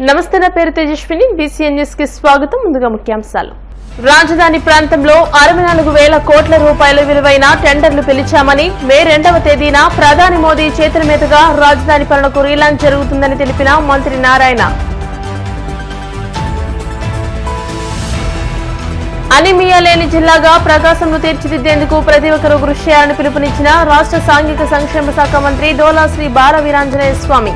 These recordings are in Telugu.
నమస్తే, నా పేరు తేజస్విని. బీసీఎన్ న్యూస్ కి స్వాగతం. ముందుగా ముఖ్యాంశాలు. రాజధాని ప్రాంతంలో 64,000 కోట్ల రూపాయల విలువైన టెండర్లు పిలిచామని మే 2వ తేదీన ప్రధాని మోదీ చేతుల మీదుగా రాజధాని పనులకు రీలాంచ్ జరుగుతుందని తెలిపిన మంత్రి నారాయణ. అనీమియా లేని జిల్లాగా ప్రకాశంను తీర్చిదిద్దేందుకు ప్రతి ఒక్కరూ కృషి చేయాలని పిలుపునిచ్చిన రాష్ట్ర సాంఘిక సంక్షేమ శాఖ మంత్రి డోలా శ్రీ బాల వీరాంజనేయ స్వామి.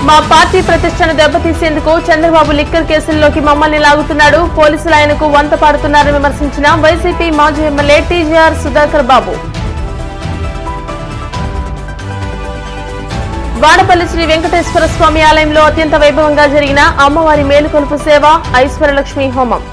మా పార్టీ ప్రతిష్టను దెబ్బతీసేందుకు చంద్రబాబు లిక్కర్ కేసుల్లోకి మమ్మల్ని లాగుతున్నాడు, పోలీసులు ఆయనకు వంత పాడుతున్నారని విమర్శించిన వైసీపీ మాజీ ఎమ్మెల్యే టీజీఆర్ సుధాకర్ బాబు. వాడపల్లి శ్రీ వెంకటేశ్వర స్వామి ఆలయంలో అత్యంత వైభవంగా జరిగిన అమ్మవారి మేలుకొలుపు సేవ, ఐశ్వర్యలక్ష్మి హోమం.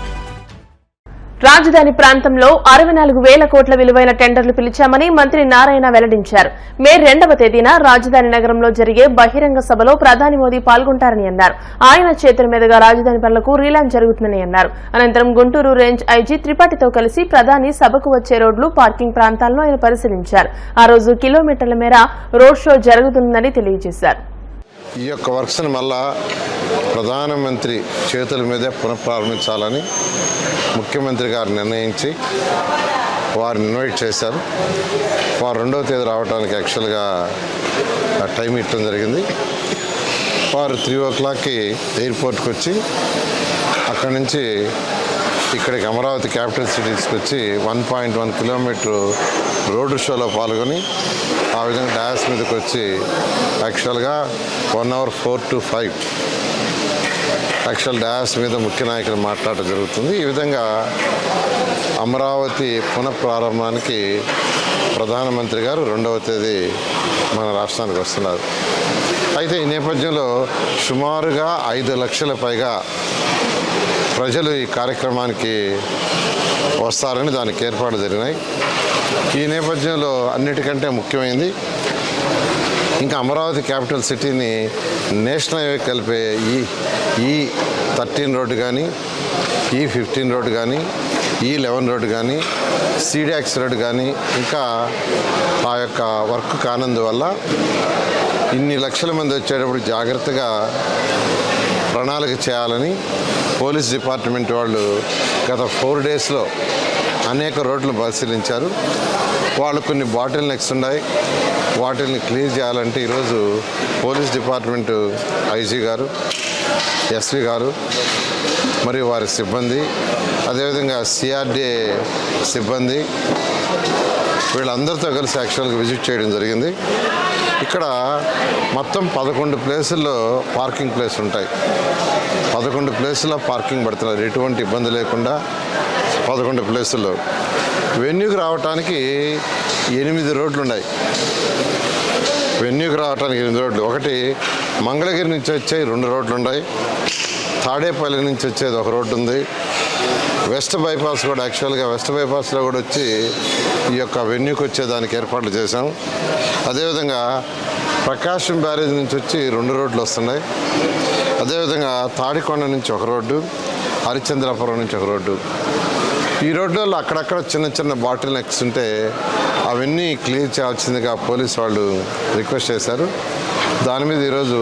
రాజధాని ప్రాంతంలో 64,000 కోట్ల విలువైన టెండర్లు పిలిచామని మంత్రి నారాయణ వెల్లడించారు. మే 2వ తేదీన రాజధాని నగరంలో జరిగే బహిరంగ సభలో ప్రధాని మోదీ పాల్గొంటారని అన్నారు. ఆయన చేతుల మీదుగా రాజధాని పనులకు రీలాంచ్ జరుగుతుందని అన్నారు. అనంతరం గుంటూరు రేంజ్ ఐజీ త్రిపాఠితో కలిసి ప్రధాని సభకు వచ్చే రోడ్లు, పార్కింగ్ ప్రాంతాలను ఆయన పరిశీలించారు. ఆ రోజు కిలోమీటర్ల మేర రోడ్ షో జరుగుతుందని తెలియజేశారు. ఈ యొక్క వర్క్స్ని మళ్ళా ప్రధానమంత్రి చేతుల మీదే పునఃప్రారంభించాలని ముఖ్యమంత్రి గారు నిర్ణయించి వారిని ఇన్వైట్ చేశారు. వారు 2వ తేదీ రావడానికి యాక్చువల్గా టైం ఇవ్వడం జరిగింది. వారు 3 o'clockకి ఎయిర్పోర్ట్కి వచ్చి అక్కడి నుంచి ఇక్కడికి అమరావతి క్యాపిటల్ సిటీస్కి వచ్చి 1.1 కిలోమీటర్ రోడ్డు షోలో పాల్గొని ఆ విధంగా డాస్ మీదకి వచ్చి యాక్చువల్గా 1 hour 4 to 5 యాక్చువల్ డాస్ మీద ముఖ్య నాయకులు మాట్లాడటం జరుగుతుంది. ఈ విధంగా అమరావతి పునఃప్రారంభానికి ప్రధానమంత్రి గారు 2వ తేదీ మన రాష్ట్రానికి వస్తున్నారు. అయితే ఈ నేపథ్యంలో సుమారుగా 5 లక్షల పైగా ప్రజలు ఈ కార్యక్రమానికి వస్తారని దానికి ఏర్పాట్లు జరిగినాయి. ఈ నేపథ్యంలో అన్నిటికంటే ముఖ్యమైనది ఇంకా అమరావతి క్యాపిటల్ సిటీని నేషనల్ హైవే కలిపే E13 రోడ్డు కానీ, E15 రోడ్డు కానీ, E11 రోడ్డు కానీ, సీడాక్స్ రోడ్డు కానీ ఇంకా ఆ యొక్క వర్క్ కానందువల్ల ఇన్ని లక్షల మంది వచ్చేటప్పుడు జాగ్రత్తగా ప్రణాళిక చేయాలని పోలీస్ డిపార్ట్మెంట్ వాళ్ళు గత 4 daysలో అనేక రోడ్లు పరిశీలించారు. వాళ్ళు కొన్ని బాటిల్ నెక్స్ ఉన్నాయి, వాటిల్ని క్లియర్ చేయాలంటే ఈరోజు పోలీస్ డిపార్ట్మెంటు ఐజీ గారు, ఎస్పీ గారు మరియు వారి సిబ్బంది, అదేవిధంగా సిఆర్డీఏ సిబ్బంది వీళ్ళందరితో కలిసి యాక్చువల్గా విజిట్ చేయడం జరిగింది. ఇక్కడ మొత్తం 11 ప్లేసుల్లో పార్కింగ్ ప్లేస్ ఉంటాయి. 11 ప్లేసుల్లో పార్కింగ్ పడుతున్నారు, ఎటువంటి ఇబ్బంది లేకుండా 11 ప్లేసుల్లో. వెన్యూకి రావడానికి 8 రోడ్లు ఉన్నాయి. వెన్యూకి రావడానికి 8 రోడ్లు. ఒకటి మంగళగిరి నుంచి వచ్చే 2 రోడ్లు ఉన్నాయి, తాడేపల్లి నుంచి వచ్చేది 1 రోడ్డు ఉంది, వెస్ట్ బైపాస్ కూడా యాక్చువల్గా వెస్ట్ బైపాస్లో కూడా వచ్చి ఈ యొక్క వెన్యూకి వచ్చేదానికి ఏర్పాట్లు చేశాం. అదేవిధంగా ప్రకాశం బ్యారేజ్ నుంచి వచ్చి 2 రోడ్లు వస్తున్నాయి. అదేవిధంగా తాడికొండ నుంచి 1 రోడ్డు, హరిశ్చంద్రాపురం నుంచి 1 రోడ్డు. ఈ రోడ్లలో అక్కడక్కడ చిన్న చిన్న బాటిల్ నెక్స్ ఉంటే అవన్నీ క్లియర్ చేయాల్సిందిగా పోలీస్ వాళ్ళు రిక్వెస్ట్ చేశారు. దాని మీద ఈరోజు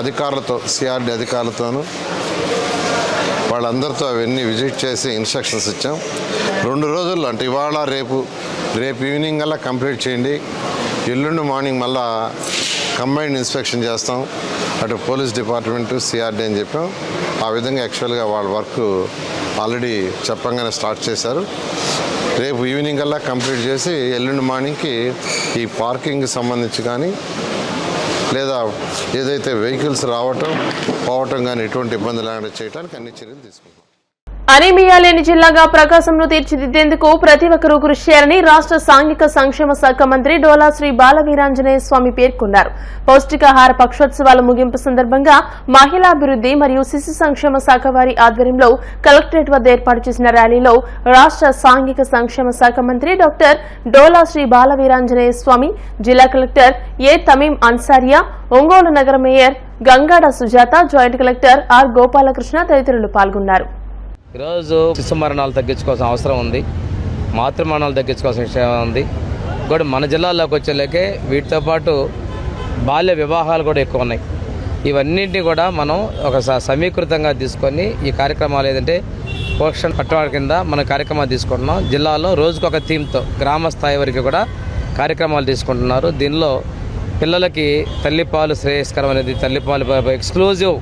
అధికారులతో, సిఆర్డీ అధికారులతోనూ వాళ్ళందరితో అవన్నీ విజిట్ చేసి ఇన్స్ట్రక్షన్స్ ఇచ్చాం. 2 రోజుల్లో అంటే ఇవాళ రేపు ఈవినింగ్ అలా కంప్లీట్ చేయండి, ఎల్లుండి మార్నింగ్ మళ్ళా కంబైన్డ్ ఇన్స్పెక్షన్ చేస్తాం అటు పోలీస్ డిపార్ట్మెంటు, సిఆర్డీ అని చెప్పాం. ఆ విధంగా యాక్చువల్గా వాళ్ళ వర్క్ ఆల్రెడీ చెప్పంగానే స్టార్ట్ చేశారు. రేపు ఈవినింగ్ అలా కంప్లీట్ చేసి ఎల్లుండి మార్నింగ్కి ఈ పార్కింగ్కి సంబంధించి కానీ లేదా ఏదైతే వెహికల్స్ రావటం పోవటం కానీ ఎటువంటి ఇబ్బంది లేకుండా చేయడానికి అన్ని చర్యలు తీసుకుంటాం. అనీమియా లేని జిల్లాగా ప్రకాశంను తీర్చిదిద్దేందుకు ప్రతి ఒక్కరూ కృషి చేయాలని రాష్ట్ర సాంఘిక సంక్షేమ శాఖ మంత్రి డోలా శ్రీ బాల వీరాంజనేయ స్వామి పేర్కొన్నారు. పౌష్టికాహార పక్షోత్సవాల ముగింపు సందర్భంగా మహిళాభివృద్ది మరియు శిశు సంక్షేమ శాఖ వారి ఆధ్వర్యంలో కలెక్టరేట్ వద్ద ఏర్పాటు చేసిన ర్యాలీలో రాష్ట్ర సాంఘిక సంక్షేమ శాఖ మంత్రి డాక్టర్ డోలా శ్రీ బాల వీరాంజనేయ స్వామి, జిల్లా కలెక్టర్ ఏ తమీం అన్సారియా, ఒంగోలు నగర mayor Gangada Sujatha, joint collector R Gopalakrishna తదితరులు పాల్గొన్నారు. ఈరోజు శిశు మరణాలు తగ్గించుకోవాల్సిన అవసరం ఉంది, మాతృ మరణాలు తగ్గించుకోవాల్సిన విషయం ఉంది. కూడా మన జిల్లాలోకి వచ్చేలాకే వీటితో పాటు బాల్య వివాహాలు కూడా ఎక్కువ ఉన్నాయి. ఇవన్నింటినీ కూడా మనం ఒక సమీకృతంగా తీసుకొని ఈ కార్యక్రమాలు ఏదంటే పోషణ పట్టువాడి కింద మన కార్యక్రమాలు తీసుకుంటున్నాం. జిల్లాలో రోజుకొక థీమ్తో గ్రామ స్థాయి వరకు కూడా కార్యక్రమాలు తీసుకుంటున్నారు. దీనిలో పిల్లలకి తల్లిపాలు శ్రేయస్కరం అనేది, తల్లిపాలు ఎక్స్క్లూజివ్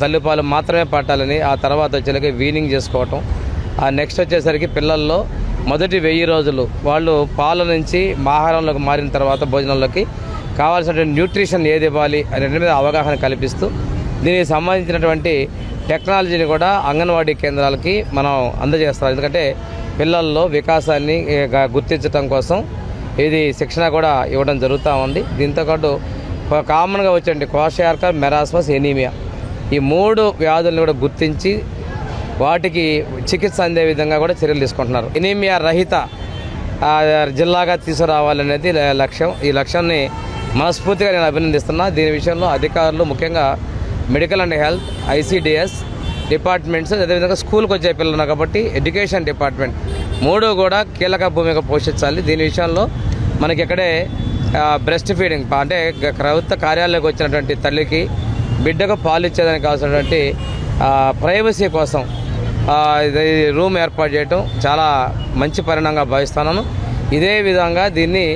తల్లిపాలు మాత్రమే పట్టాలని, ఆ తర్వాత వచ్చేసరికి వీనింగ్ చేసుకోవటం, ఆ నెక్స్ట్ వచ్చేసరికి పిల్లల్లో మొదటి 1000 రోజులు వాళ్ళు పాల నుంచి ఆహారంలోకి మారిన తర్వాత భోజనంలోకి కావాల్సినటువంటి న్యూట్రిషన్ ఏది ఇవ్వాలి అనే మీద అవగాహన కల్పిస్తూ దీనికి సంబంధించినటువంటి టెక్నాలజీని కూడా అంగన్వాడీ కేంద్రాలకి మనం అందజేస్తాం. ఎందుకంటే పిల్లల్లో వికాసాన్ని గుర్తించడం కోసం ఇది శిక్షణ కూడా ఇవ్వడం జరుగుతూ ఉంది. దీంతోపాటు కామన్గా వచ్చేటువంటి క్వాషియార్కర్, మెరాస్మస్, ఎనీమియా ఈ 3 వ్యాధులను కూడా గుర్తించి వాటికి చికిత్స అందే విధంగా కూడా చర్యలు తీసుకుంటున్నారు. ఎనీమియా రహిత జిల్లాగా తీసుకురావాలనేది లక్ష్యం. ఈ లక్ష్యాన్ని మనస్ఫూర్తిగా నేను అభినందిస్తున్నా. దీని విషయంలో అధికారులు, ముఖ్యంగా medical and health, ICDS departments, అదేవిధంగా స్కూల్కి వచ్చే పిల్లలు కాబట్టి ఎడ్యుకేషన్ డిపార్ట్మెంట్ 3 కూడా కీలక భూమిక పోషించాలి. దీని విషయంలో మనకి ఇక్కడే బ్రెస్ట్ ఫీడింగ్ అంటే ప్రభుత్వ కార్యాలయంలోకి వచ్చినటువంటి తల్లికి బిడ్డకు పాలు ఇచ్చేదానికి కావాల్సినటువంటి ప్రైవసీ కోసం రూమ్ ఏర్పాటు చేయడం చాలా మంచి పరిణామంగా భావిస్తున్నాను. ఇదే విధంగా దీన్ని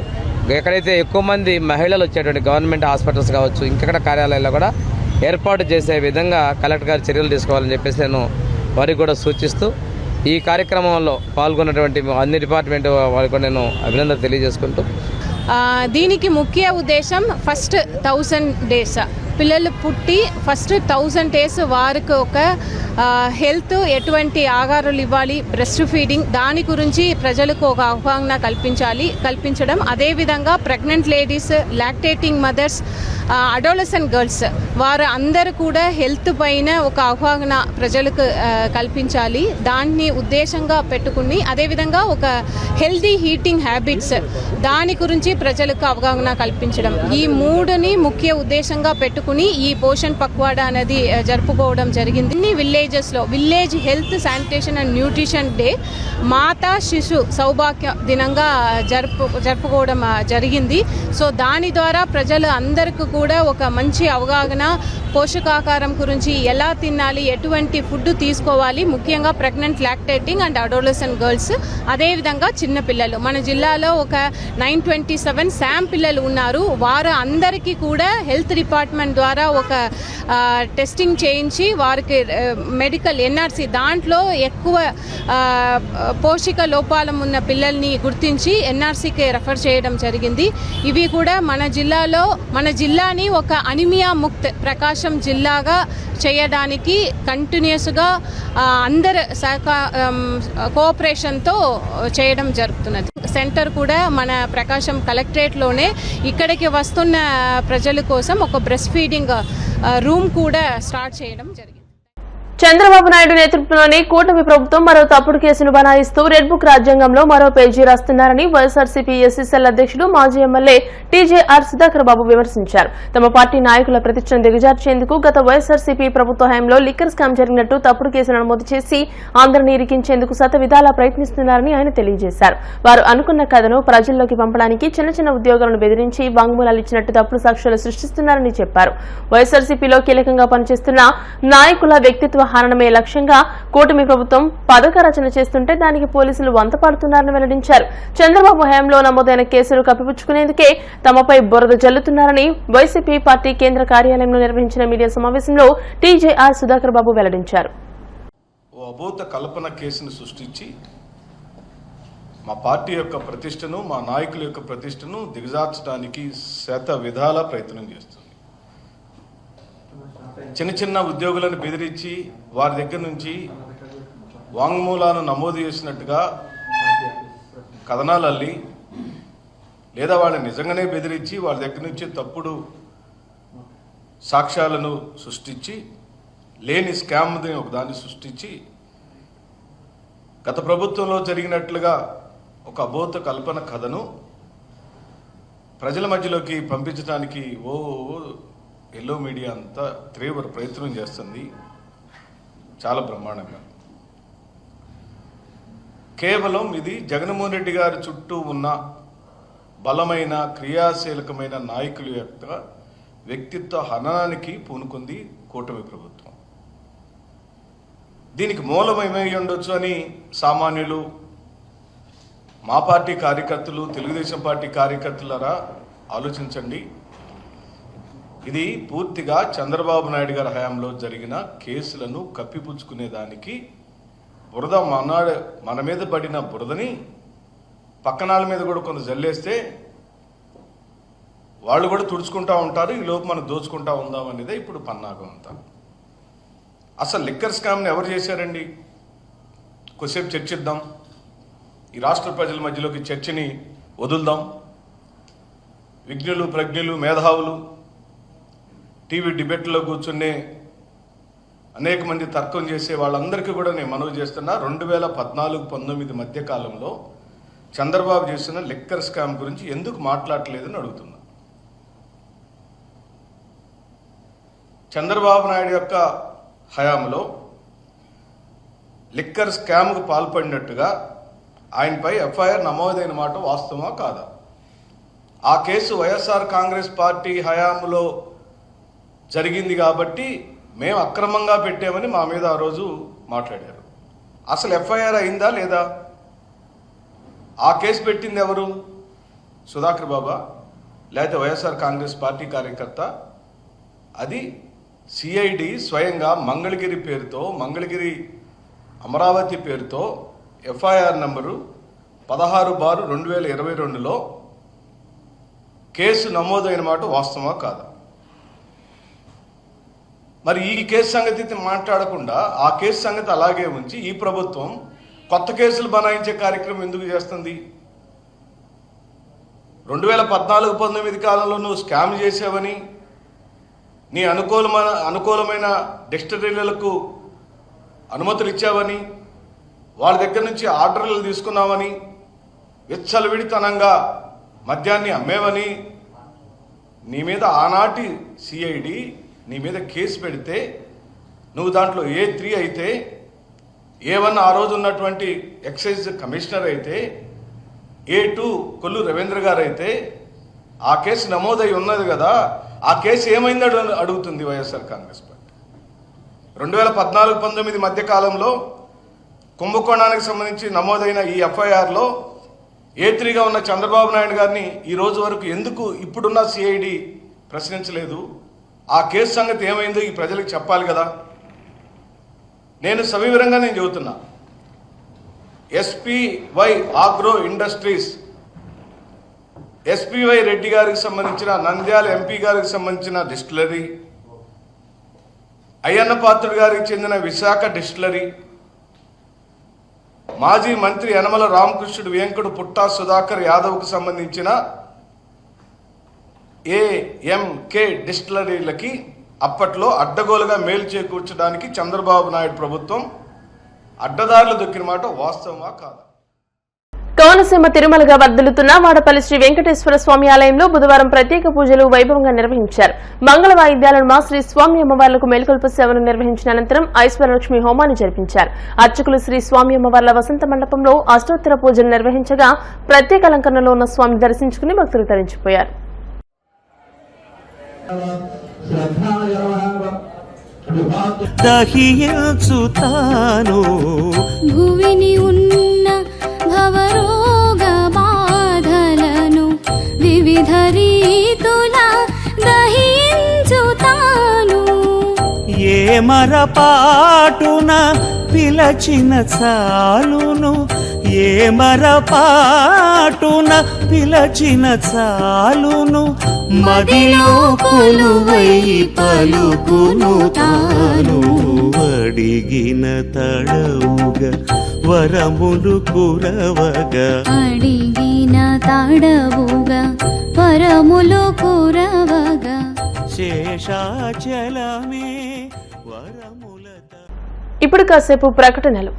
ఎక్కడైతే ఎక్కువ మంది మహిళలు వచ్చేటువంటి గవర్నమెంట్ హాస్పిటల్స్ కావచ్చు, ఇంకెక్కడ కార్యాలయాల్లో కూడా ఏర్పాటు చేసే విధంగా కలెక్టర్ గారు చర్యలు తీసుకోవాలని చెప్పేసి నేను వారికి కూడా సూచిస్తూ ఈ కార్యక్రమంలో పాల్గొన్నటువంటి అన్ని డిపార్ట్మెంట్ వారికి కూడా నేను అభినందనలు తెలియజేసుకుంటూ, దీనికి ముఖ్య ఉద్దేశం ఫస్ట్ 1000 days పిల్లలు పుట్టి ఫస్ట్ 1000 days వారికి ఒక హెల్త్, ఎటువంటి ఆహారాలు ఇవ్వాలి, బ్రెస్ట్ ఫీడింగ్, దాని గురించి ప్రజలకు ఒక అవగాహన కల్పించడం. అదేవిధంగా pregnant ladies, lactating mothers, adolescent girls వారు అందరూ కూడా హెల్త్ పైన ఒక అవగాహన ప్రజలకు కల్పించాలి. దాన్ని ఉద్దేశంగా పెట్టుకుని అదేవిధంగా ఒక హెల్దీ ఈటింగ్ హ్యాబిట్స్ దాని గురించి ప్రజలకు అవగాహన కల్పించడం, ఈ 3ని ముఖ్య ఉద్దేశంగా పెట్టుకుని ఈ పోషణ్ పక్వాడా అనేది జరుపుకోవడం జరిగింది. ఇన్ని విలేజెస్లో village health, sanitation and nutrition day మాతా శిశు సౌభాగ్య దినంగా జరుపుకోవడం జరిగింది. సో దాని ద్వారా ప్రజలు అందరికీ కూడా ఒక మంచి అవగాహన, పోషకాహారం గురించి ఎలా తినాలి, ఎటువంటి ఫుడ్ తీసుకోవాలి, ముఖ్యంగా pregnant, lactating and adolescent girls, అదేవిధంగా చిన్నపిల్లలు. మన జిల్లాలో ఒక 927 శామ్ పిల్లలు ఉన్నారు. వారు అందరికీ కూడా హెల్త్ డిపార్ట్మెంట్ ద్వారా ఒక టెస్టింగ్ చేయించి వారికి మెడికల్ NRC దాంట్లో ఎక్కువ పోషక లోపాలం ఉన్న పిల్లల్ని గుర్తించి NRCకి రెఫర్ చేయడం జరిగింది. ఇవి కూడా మన జిల్లాని ఒక అనిమియా ముక్త్ ప్రకాశం జిల్లాగా చేయడానికి కంటిన్యూస్గా అందరు కోఆపరేషన్తో చేయడం జరుగుతున్నది. సెంటర్ కూడా మన ప్రకాశం కలెక్టరేట్లోనే ఇక్కడికి వస్తున్న ప్రజల కోసం ఒక బ్రెస్ట్ ఫీడింగ్ రూమ్ కూడా స్టార్ట్ చేయడం జరిగింది. చంద్రబాబు నాయుడు నేతృత్వంలోని కూటమి ప్రభుత్వం మరో తప్పుడు కేసును బనాయిస్తూ రెడ్ బుక్ రాజ్యాంగంలో మరో పేజీ రాస్తున్నారని వైఎస్ఆర్సీపీ ఎస్సీసీఎల్ అధ్యక్షుడు మాజీ ఎమ్మెల్యే టీజేఆర్ సుధాకర్ బాబు విమర్శించారు. తమ పార్టీ నాయకుల ప్రతిష్టను దిగజార్చేందుకు గత వైఎస్ఆర్సీపీ ప్రభుత్వ హయాంలో లిక్కర్ స్కామ్ జరిగినట్టు తప్పుడు కేసును నమోదు చేసి అందరినీ ఇరికించేందుకు శతవిధాలా ప్రయత్నిస్తున్నారని ఆయన తెలియజేశారు. వారు అనుకున్న కథను ప్రజల్లోకి పంపడానికి చిన్న చిన్న ఉద్యోగులను బెదిరించి వాంగ్మూలాలు ఇచ్చినట్టు తప్పుడు సాక్ష్యాలు సృష్టిస్తున్నారని చెప్పారు. వైఎస్ఆర్సీపీలో కీలకంగా పనిచేస్తున్న నాయకుల వ్యక్తిత్వ హరణమే లక్ష్యంగా కూటమి ప్రభుత్వం పథక రచన చేస్తుంటే దానికి పోలీసులు వంతపాడుతున్నారని వెల్లడించారు. చంద్రబాబు హయాంలో నమోదైన కేసులు కప్పిపుచ్చుకునేందుకే తమపై బురద జల్లుతున్నారని వైసీపీ పార్టీ కేంద్ర కార్యాలయంలో నిర్వహించిన మీడియా సమావేశంలో టీజేఆర్ సుధాకర్ బాబు వెల్లడించారు. అబోధ కల్పన కేసును సృష్టించి మా పార్టీ యొక్క ప్రతిష్టను, మా నాయకుల యొక్క ప్రతిష్టను దిగజార్చడానికి శత విధాల ప్రయత్నం చేస్తుంది. చిన్న చిన్న ఉద్యోగులను బెదిరించి వారి దగ్గర నుంచి వాంగ్మూలాలను నమోదు చేసినట్టుగా కథనాలు అల్లి, లేదా వాళ్ళని నిజంగానే బెదిరించి వాళ్ళ దగ్గర నుంచి తప్పుడు సాక్ష్యాలను సృష్టించి, లేని స్కామ్ని ఒకదాన్ని సృష్టించి గత ప్రభుత్వంలో జరిగినట్లుగా ఒక అబోధ కల్పన కథను ప్రజల మధ్యలోకి పంపించడానికి ఎల్లో మీడియా అంతా తీవ్ర ప్రయత్నం చేస్తుంది. చాలా బ్రహ్మాండంగా. కేవలం ఇది జగన్మోహన్ రెడ్డి గారి చుట్టూ ఉన్న బలమైన క్రియాశీలకమైన నాయకుల యొక్క వ్యక్తిత్వ హననానికి పూనుకుంది కూటమి ప్రభుత్వం. దీనికి మూలమేమై ఉండొచ్చు అని సామాన్యులు, మా పార్టీ కార్యకర్తలు, తెలుగుదేశం పార్టీ కార్యకర్తలరా ఆలోచించండి. ఇది పూర్తిగా చంద్రబాబు నాయుడు గారి హయాంలో జరిగిన కేసులను కప్పిపుచ్చుకునేదానికి బురద మన మీద పడిన బురదని పక్కనాల మీద కూడా కొంత జల్లేస్తే వాళ్ళు కూడా తుడుచుకుంటా ఉంటారు. ఈ లోపు మనం దోచుకుంటా ఉందాం అనేదే ఇప్పుడు పన్నాగం అంతా. అసలు లిక్కర్ స్కామ్ని ఎవరు చేశారండి? కొద్దిసేపు చర్చిద్దాం. ఈ రాష్ట్ర ప్రజల మధ్యలోకి చర్చని వదులుదాం. విజ్ఞులు, ప్రజ్ఞులు, మేధావులు టీవీ డిబేట్లో కూర్చునే అనేక మంది తర్కం చేసే వాళ్ళందరికీ కూడా నేను మనవి చేస్తున్నా, 2014-19 మధ్య కాలంలో చంద్రబాబు చేసిన లిక్కర్ స్కామ్ గురించి ఎందుకు మాట్లాడలేదని అడుగుతున్నా. చంద్రబాబు నాయుడు యొక్క హయాంలో లిక్కర్ స్కామ్కు పాల్పడినట్టుగా ఆయనపై ఎఫ్ఐఆర్ నమోదైన మాట వాస్తవమా కాదా? ఆ కేసు వైఎస్ఆర్ కాంగ్రెస్ పార్టీ హయాంలో జరిగింది కాబట్టి మేము అక్రమంగా పెట్టామని మా మీద ఆ రోజు మాట్లాడారు. అసలు ఎఫ్ఐఆర్ అయిందా లేదా? ఆ కేసు పెట్టింది ఎవరు? సుధాకర్ బాబా లేకపోతే వైఎస్ఆర్ కాంగ్రెస్ పార్టీ కార్యకర్త? అది సిఐడి స్వయంగా మంగళగిరి పేరుతో, మంగళగిరి అమరావతి పేరుతో ఎఫ్ఐఆర్ నంబరు 16/2022లో కేసు నమోదైన మాట వాస్తవమా కాదా? మరి ఈ కేసు సంగతి మాట్లాడకుండా ఆ కేసు సంగతి అలాగే ఉంచి ఈ ప్రభుత్వం కొత్త కేసులు బనాయించే కార్యక్రమం ఎందుకు చేస్తుంది? 2014-19 కాలంలో నువ్వు స్కామ్ చేసావని, నీ అనుకూలమైన డిస్టిలరీలకు అనుమతులు ఇచ్చావని, వాళ్ళ దగ్గర నుంచి ఆర్డర్లు తీసుకున్నావని, విచ్చలవిడితనంగా మద్యాన్ని అమ్మేవని నీ మీద ఆనాటి సిఐడి నీ మీద కేసు పెడితే, నువ్వు దాంట్లో A3 అయితే, A1 ఆ రోజు ఉన్నటువంటి ఎక్సైజ్ కమిషనర్ అయితే, A2 కొల్లు రవీంద్ర గారు అయితే, ఆ కేసు నమోదై ఉన్నది కదా. ఆ కేసు ఏమైందని అడుగుతుంది వైఎస్ఆర్ కాంగ్రెస్ పార్టీ. 2014-19 మధ్య కాలంలో కుంభకోణానికి సంబంధించి నమోదైన ఈ ఎఫ్ఐఆర్లో A3గా ఉన్న చంద్రబాబు నాయుడు గారిని ఈ రోజు వరకు ఎందుకు ఇప్పుడున్న సిఐడి ప్రశ్నించలేదు? ఆ కేసు సంగతి ఏమైందో ఈ ప్రజలకు చెప్పాలి కదా. నేను సవివరంగా చెబుతున్నా. SPY agro industries, SPY Reddy గారికి సంబంధించిన, నంద్యాల MP గారికి సంబంధించిన డిస్టిలరీ, అయ్యన్న పాత్రుడు గారికి చెందిన విశాఖ డిస్టిలరీ, మాజీ మంత్రి యనమల రామకృష్ణుడు, వెంకడు, పుట్టా సుధాకర్ యాదవ్కు సంబంధించిన AMK డిస్టిలరీలకి అప్పట్లో అడ్డగోలుగా మేలు చేకూర్చడానికి చంద్రబాబు నాయుడు ప్రభుత్వం అడ్డదారులు దొక్కిన మాట వాస్తవమా కాదా? కోనసీమ తిరుమలగా వర్ధిల్లుతున్న వాడపల్లి శ్రీ వెంకటేశ్వర స్వామి ఆలయంలో బుధవారం ప్రత్యేక పూజలు వైభవంగా నిర్వహించారు. మంగళ వాయిద్యాలను శ్రీ స్వామి అమ్మవార్లకు మేల్కొల్పు సేవను నిర్వహించిన అనంతరం ఐశ్వర్యలక్ష్మి హోమాన్ని జరిపించారు. అర్చకులు శ్రీ స్వామి అమ్మవార్ల వసంత మండపంలో అష్టోత్తర పూజలు నిర్వహించగా ప్రత్యేక అలంకరణలో ఉన్న స్వామిని దర్శించుకుని భక్తులు తరించిపోయారు. దహించుతాను భువిని ఉన్న భవరోగ బాధలను వివిధ రీతుల దహించుతాను. ఏ మరపాటున పిలచిన చాలును, ఏ మరపాటున పిలచిన చాలును, మదిలో కొలువై పలుకును తాను. అడిగిన తడవుగా వరములు కురవగా, అడిగిన తడవుగా వరములు కురవగా, శేషాచలమే వరముల. ఇప్పుడు కాసేపు ప్రకటనలు.